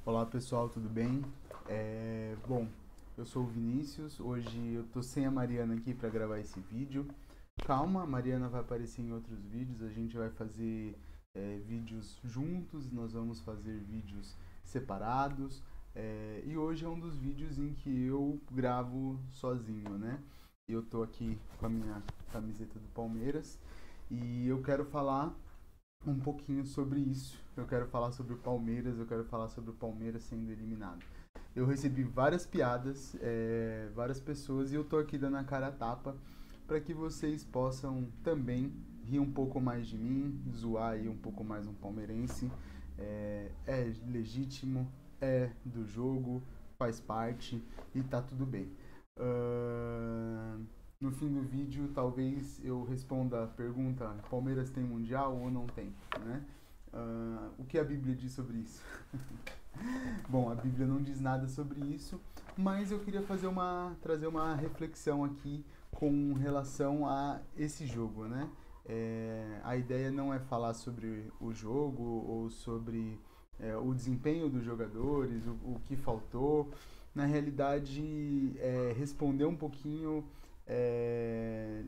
Olá pessoal, tudo bem? Bom, eu sou o Vinícius, hoje eu tô sem a Mariana aqui para gravar esse vídeo. Calma, a Mariana vai aparecer em outros vídeos, a gente vai fazer vídeos juntos, nós vamos fazer vídeos separados. E hoje é um dos vídeos em que eu gravo sozinho, né? Eu tô aqui com a minha camiseta do Palmeiras e eu quero falar um pouquinho sobre isso. Eu quero falar sobre o Palmeiras, eu quero falar sobre o Palmeiras sendo eliminado. Eu recebi várias piadas, várias pessoas, e eu tô aqui dando a cara a tapa para que vocês possam também rir um pouco mais de mim, zoar aí um pouco mais um palmeirense. É legítimo, é do jogo, faz parte e tá tudo bem. No fim do vídeo, talvez eu responda a pergunta: Palmeiras tem mundial ou não tem, né? O que a Bíblia diz sobre isso? Bom, a Bíblia não diz nada sobre isso, mas eu queria trazer uma reflexão aqui com relação a esse jogo, né? A ideia não é falar sobre o jogo ou sobre o desempenho dos jogadores, o que faltou. Na realidade, responder um pouquinho,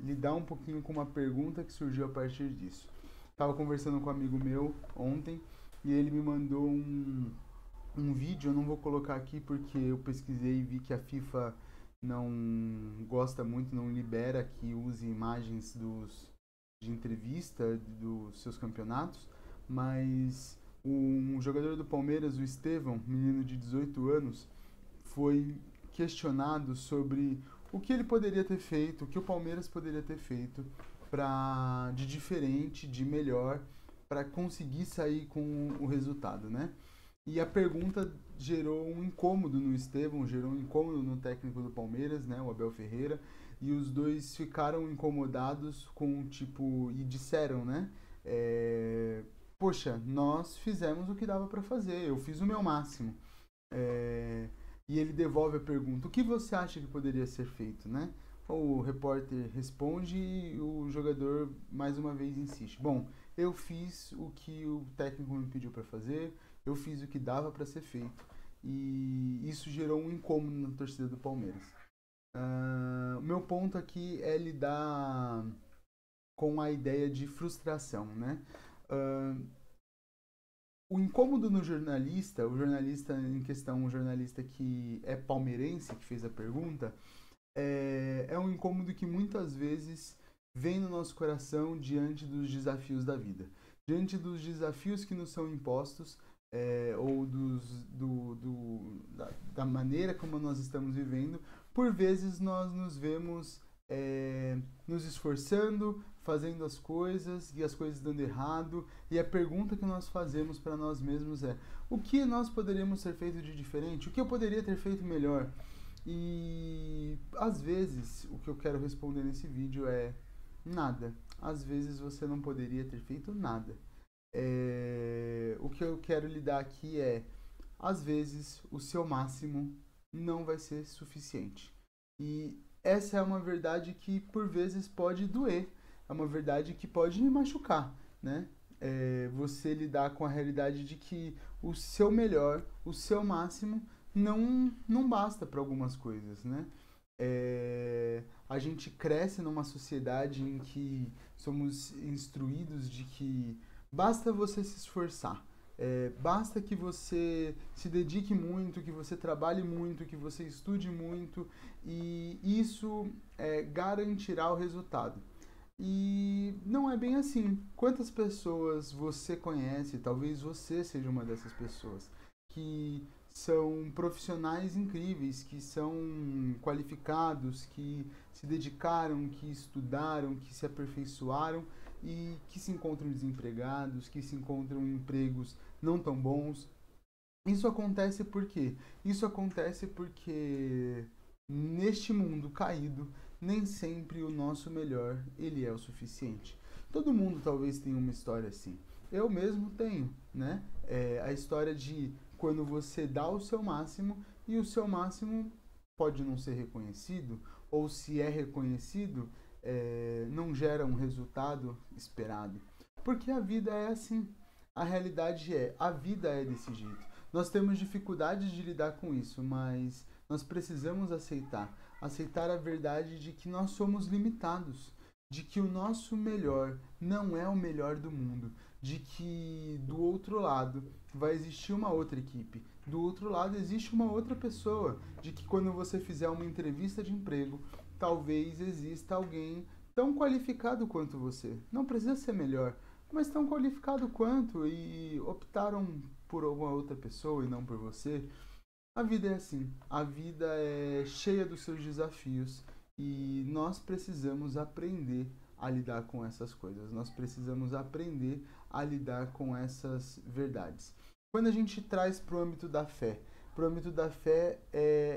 lidar um pouquinho com uma pergunta que surgiu a partir disso. Estava conversando com um amigo meu ontem e ele me mandou um vídeo. Eu não vou colocar aqui porque eu pesquisei e vi que a FIFA não gosta muito, não libera que use imagens de entrevista dos seus campeonatos, mas um jogador do Palmeiras, o Estevão, menino de 18 anos, foi questionado sobre o que ele poderia ter feito, o que o Palmeiras poderia ter feito de diferente, de melhor, para conseguir sair com o resultado, né? E a pergunta gerou um incômodo no Estevão, gerou um incômodo no técnico do Palmeiras, né, o Abel Ferreira, e os dois ficaram incomodados com, tipo, e disseram, né, poxa, nós fizemos o que dava para fazer, eu fiz o meu máximo. E ele devolve a pergunta: o que você acha que poderia ser feito, né? O repórter responde e o jogador mais uma vez insiste: bom, eu fiz o que o técnico me pediu para fazer, eu fiz o que dava para ser feito. E isso gerou um incômodo na torcida do Palmeiras. O meu ponto aqui é lidar com a ideia de frustração, né? O incômodo no jornalista, o jornalista em questão, um jornalista que é palmeirense, que fez a pergunta, é um incômodo que muitas vezes vem no nosso coração diante dos desafios da vida. Diante dos desafios que nos são impostos, ou da maneira como nós estamos vivendo, por vezes nós nos vemos nos esforçando, fazendo as coisas e as coisas dando errado, e a pergunta que nós fazemos para nós mesmos é: o que nós poderíamos ter feito de diferente? O que eu poderia ter feito melhor? E às vezes o que eu quero responder nesse vídeo é nada. Às vezes você não poderia ter feito nada. O que eu quero lidar aqui é: às vezes o seu máximo não vai ser suficiente. E essa é uma verdade que por vezes pode doer, é uma verdade que pode me machucar, né? Você lidar com a realidade de que o seu melhor, o seu máximo, não basta para algumas coisas, né? A gente cresce numa sociedade em que somos instruídos de que basta você se esforçar. Basta que você se dedique muito, que você trabalhe muito, que você estude muito, e isso garantirá o resultado. E não é bem assim. Quantas pessoas você conhece, talvez você seja uma dessas pessoas, que são profissionais incríveis, que são qualificados, que se dedicaram, que estudaram, que se aperfeiçoaram e que se encontram desempregados, que se encontram em empregos não tão bons. Isso acontece por quê? Isso acontece porque neste mundo caído, nem sempre o nosso melhor ele é o suficiente. Todo mundo talvez tenha uma história assim. Eu mesmo tenho, né? A história de quando você dá o seu máximo e o seu máximo pode não ser reconhecido, ou se é reconhecido, não gera um resultado esperado. Porque a vida é assim. A realidade a vida é desse jeito. Nós temos dificuldade de lidar com isso, mas nós precisamos aceitar a verdade de que nós somos limitados, de que o nosso melhor não é o melhor do mundo, de que do outro lado vai existir uma outra equipe, do outro lado existe uma outra pessoa, de que quando você fizer uma entrevista de emprego, talvez exista alguém tão qualificado quanto você. Não precisa ser melhor, mas tão qualificado quanto, e optaram por alguma outra pessoa e não por você. A vida é assim, a vida é cheia dos seus desafios e nós precisamos aprender a lidar com essas coisas, nós precisamos aprender a lidar com essas verdades. Quando a gente traz para o âmbito da fé, para o âmbito da fé,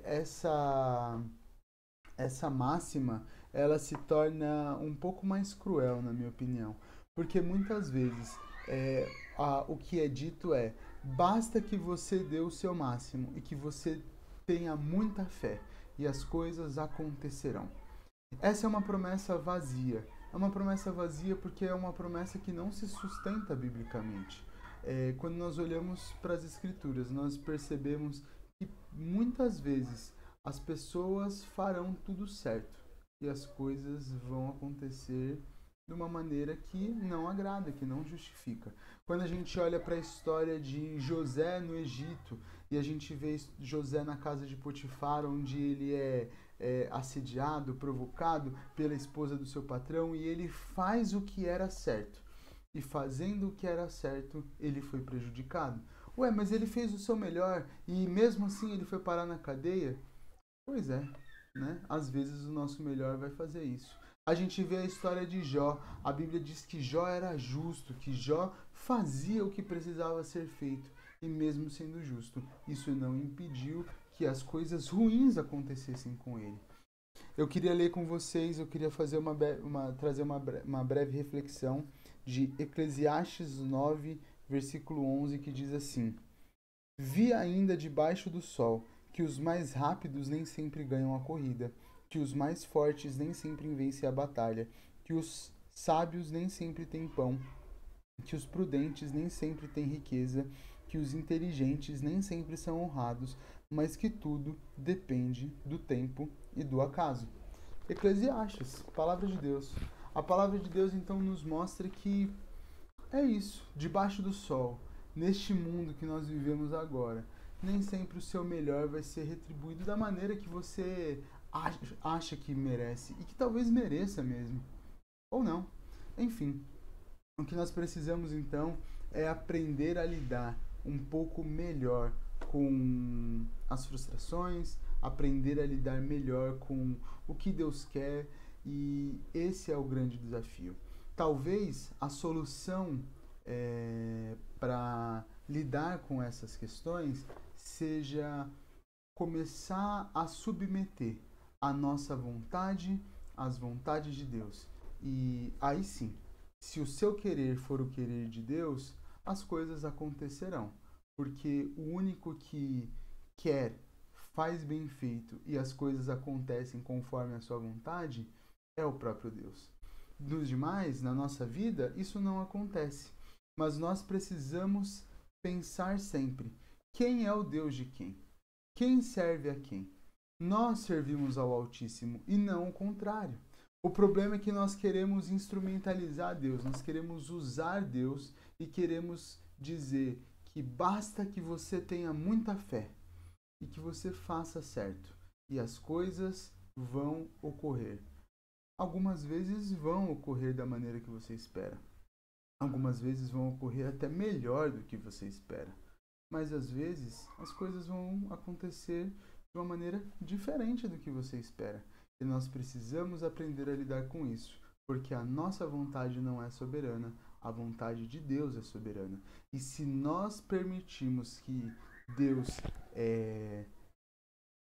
essa máxima ela se torna um pouco mais cruel, na minha opinião, porque muitas vezes o que é dito é: basta que você dê o seu máximo e que você tenha muita fé e as coisas acontecerão. Essa é uma promessa vazia. É uma promessa vazia porque é uma promessa que não se sustenta biblicamente. Quando nós olhamos para as Escrituras, nós percebemos que muitas vezes as pessoas farão tudo certo e as coisas vão acontecer de uma maneira que não agrada, que não justifica. Quando a gente olha para a história de José no Egito e a gente vê José na casa de Potifar, onde ele é assediado, provocado pela esposa do seu patrão, e ele faz o que era certo. E fazendo o que era certo, ele foi prejudicado. Ué, mas ele fez o seu melhor e mesmo assim ele foi parar na cadeia? Pois é, né? Às vezes o nosso melhor vai fazer isso. A gente vê a história de Jó. A Bíblia diz que Jó era justo, que Jó fazia o que precisava ser feito. E mesmo sendo justo, isso não impediu que as coisas ruins acontecessem com ele. Eu queria ler com vocês, eu queria fazer trazer uma breve reflexão de Eclesiastes 9, versículo 11, que diz assim: Vi ainda debaixo do sol que os mais rápidos nem sempre ganham a corrida, que os mais fortes nem sempre vencem a batalha, que os sábios nem sempre têm pão, que os prudentes nem sempre têm riqueza, que os inteligentes nem sempre são honrados, mas que tudo depende do tempo e do acaso. Eclesiastes, palavra de Deus. A palavra de Deus então nos mostra que é isso, debaixo do sol, neste mundo que nós vivemos agora, nem sempre o seu melhor vai ser retribuído da maneira que você acha que merece, e que talvez mereça mesmo, ou não. Enfim, o que nós precisamos então é aprender a lidar um pouco melhor com as frustrações, aprender a lidar melhor com o que Deus quer, e esse é o grande desafio. Talvez a solução para lidar com essas questões seja começar a submeter a nossa vontade às vontades de Deus. E aí sim, se o seu querer for o querer de Deus, as coisas acontecerão. Porque o único que quer, faz bem feito e as coisas acontecem conforme a sua vontade é o próprio Deus. Dos demais, na nossa vida, isso não acontece. Mas nós precisamos pensar sempre: quem é o Deus de quem? Quem serve a quem? Nós servimos ao Altíssimo e não o contrário. O problema é que nós queremos instrumentalizar Deus, nós queremos usar Deus e queremos dizer que basta que você tenha muita fé e que você faça certo e as coisas vão ocorrer. Algumas vezes vão ocorrer da maneira que você espera. Algumas vezes vão ocorrer até melhor do que você espera. Mas às vezes as coisas vão acontecer de uma maneira diferente do que você espera. E nós precisamos aprender a lidar com isso, porque a nossa vontade não é soberana, a vontade de Deus é soberana. E se nós permitirmos que Deus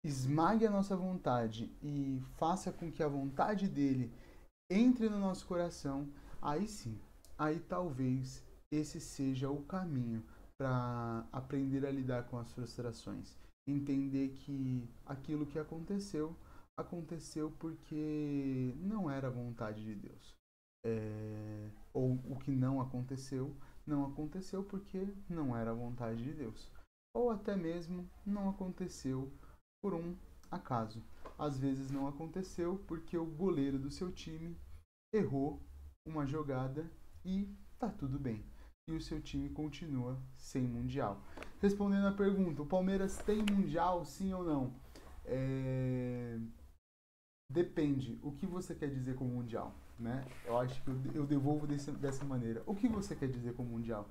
esmague a nossa vontade e faça com que a vontade dele entre no nosso coração, aí sim, aí talvez esse seja o caminho para aprender a lidar com as frustrações. Entender que aquilo que aconteceu porque não era a vontade de Deus. Ou o que não aconteceu porque não era a vontade de Deus. ou até mesmo não aconteceu por um acaso. Às vezes não aconteceu porque o goleiro do seu time errou uma jogada e tá tudo bem. E o seu time continua sem mundial. Respondendo à pergunta, o Palmeiras tem mundial, sim ou não? Depende. O que você quer dizer com mundial? Né? Eu acho que eu devolvo dessa maneira. O que você quer dizer com mundial?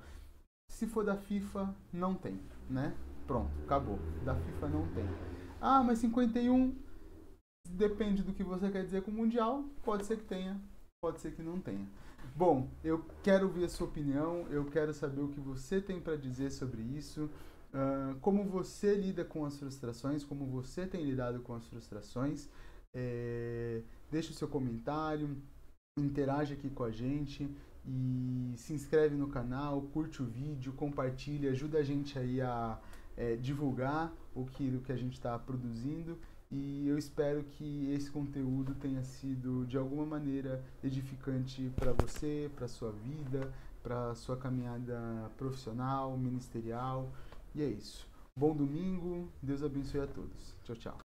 Se for da FIFA, não tem, né? Pronto, acabou. Da FIFA não tem. Ah, mas 51 depende do que você quer dizer com mundial. Pode ser que tenha, pode ser que não tenha. Bom, eu quero ouvir a sua opinião, eu quero saber o que você tem para dizer sobre isso, como você lida com as frustrações, como você tem lidado com as frustrações. Deixe o seu comentário, interage aqui com a gente e se inscreve no canal, curte o vídeo, compartilha, ajuda a gente aí a divulgar o que a gente está produzindo. E eu espero que esse conteúdo tenha sido de alguma maneira edificante para você, para sua vida, para sua caminhada profissional, ministerial. E é isso. Bom domingo, Deus abençoe a todos. Tchau, tchau.